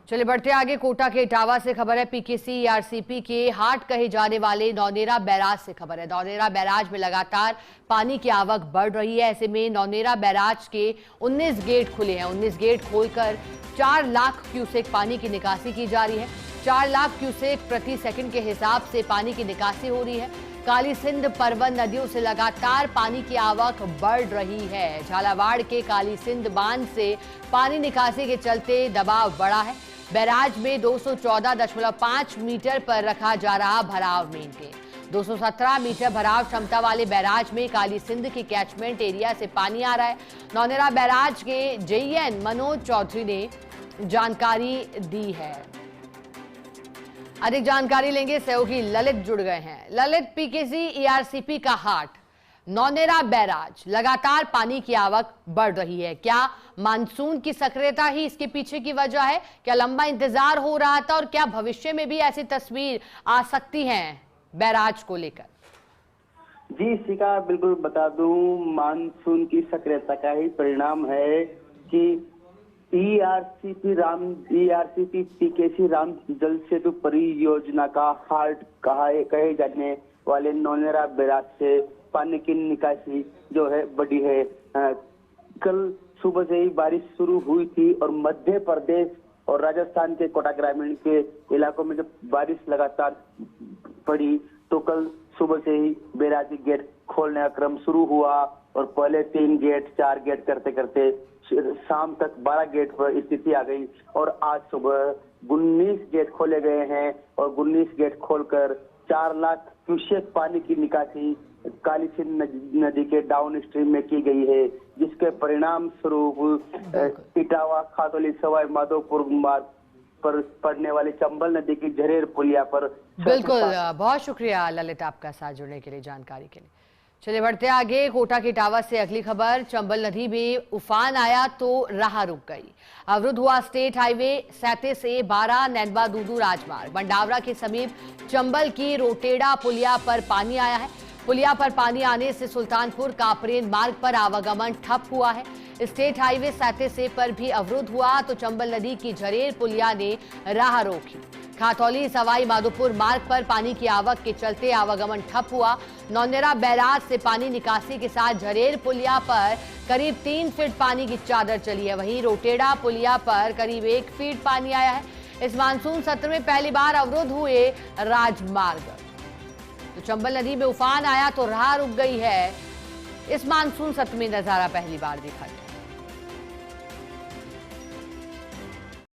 चलिए बढ़ते आगे। कोटा के इटावा से खबर है। पीकेसी ईआरसीपी के हाट कहे जाने वाले नौनेरा बैराज से खबर है। नौनेरा बैराज में लगातार पानी की आवक बढ़ रही है। ऐसे में नौनेरा बैराज के 19 गेट खुले हैं। 19 गेट खोलकर 4 लाख क्यूसेक पानी की निकासी की जा रही है। 4 लाख क्यूसेक प्रति सेकंड के हिसाब से पानी की निकासी हो रही है। काली सिंध परवन नदियों से लगातार पानी की आवक बढ़ रही है। झालावाड़ के काली सिंध बांध से पानी निकासी के चलते दबाव बढ़ा है। बैराज में 214.5 मीटर पर रखा जा रहा भराव मेंटेन। 217 मीटर भराव क्षमता वाले बैराज में काली सिंध के कैचमेंट एरिया से पानी आ रहा है। नौनेरा बैराज के जेईएन मनोज चौधरी ने जानकारी दी है। अधिक जानकारी लेंगे, सहयोगी ललित जुड़ गए हैं। ललित, पीकेसी ईआरसीपी का हाट नौनेरा बैराज, लगातार पानी की आवक बढ़ रही है। क्या मानसून की सक्रियता ही इसके पीछे की वजह है? क्या लंबा इंतजार हो रहा था और क्या भविष्य में भी ऐसी तस्वीर आ सकती है बैराज को लेकर? जी शिखा, बिल्कुल बता दूं, मानसून की सक्रियता का ही परिणाम है कि ईआरसीपी पीकेसी राम जल सेतु परियोजना का हार्ट कहे जाने वाले नौनेरा बैराज से पानी की निकासी जो है बढ़ी है। कल सुबह से ही बारिश शुरू हुई थी और मध्य प्रदेश और राजस्थान के कोटा ग्रामीण के इलाकों में जब बारिश लगातार पड़ी तो कल सुबह से ही बैराज गेट खोलने का क्रम शुरू हुआ और पहले 3 गेट 4 गेट करते करते शाम तक 12 गेट पर स्थिति आ गई और आज सुबह 19 गेट खोले गए हैं और 19 गेट खोलकर 4 लाख क्यूसेक पानी की निकासी काली सिंध नदी के डाउन स्ट्रीम में की गई है, जिसके परिणाम स्वरूप इटावा खातौली सवाई माधोपुर मार्ग पर पड़ने वाली चंबल नदी की झरेर पुलिया पर। बिल्कुल, बहुत शुक्रिया ललित आपका साथ जुड़ने के लिए, जानकारी के लिए। चलिए बढ़ते आगे। कोटा के इटावा से अगली खबर। चंबल नदी में उफान आया तो राह रुक गई। अवरुद्ध हुआ स्टेट हाईवे 37 से 12 नैनवा दूदू राजमार्ग। बंडावरा के समीप चंबल की रोटेड़ा पुलिया पर पानी आया है। पुलिया पर पानी आने से सुल्तानपुर कापरेन मार्ग पर आवागमन ठप हुआ है। स्टेट हाईवे 37 पर भी अवरुद्ध हुआ तो चंबल नदी की झरेर पुलिया ने राह रोकी। खातौली सवाई माधोपुर मार्ग पर पानी की आवक के चलते आवागमन ठप हुआ। नौनेरा बैराज से पानी निकासी के साथ झरेर पुलिया पर करीब 3 फीट पानी की चादर चली है। वहीं रोटेड़ा पुलिया पर करीब 1 फीट पानी आया है। इस मानसून सत्र में पहली बार अवरुद्ध हुए राजमार्ग। तो चंबल नदी में उफान आया तो राह रुक गई है। इस मानसून सत्र में नजारा पहली बार देखा गया।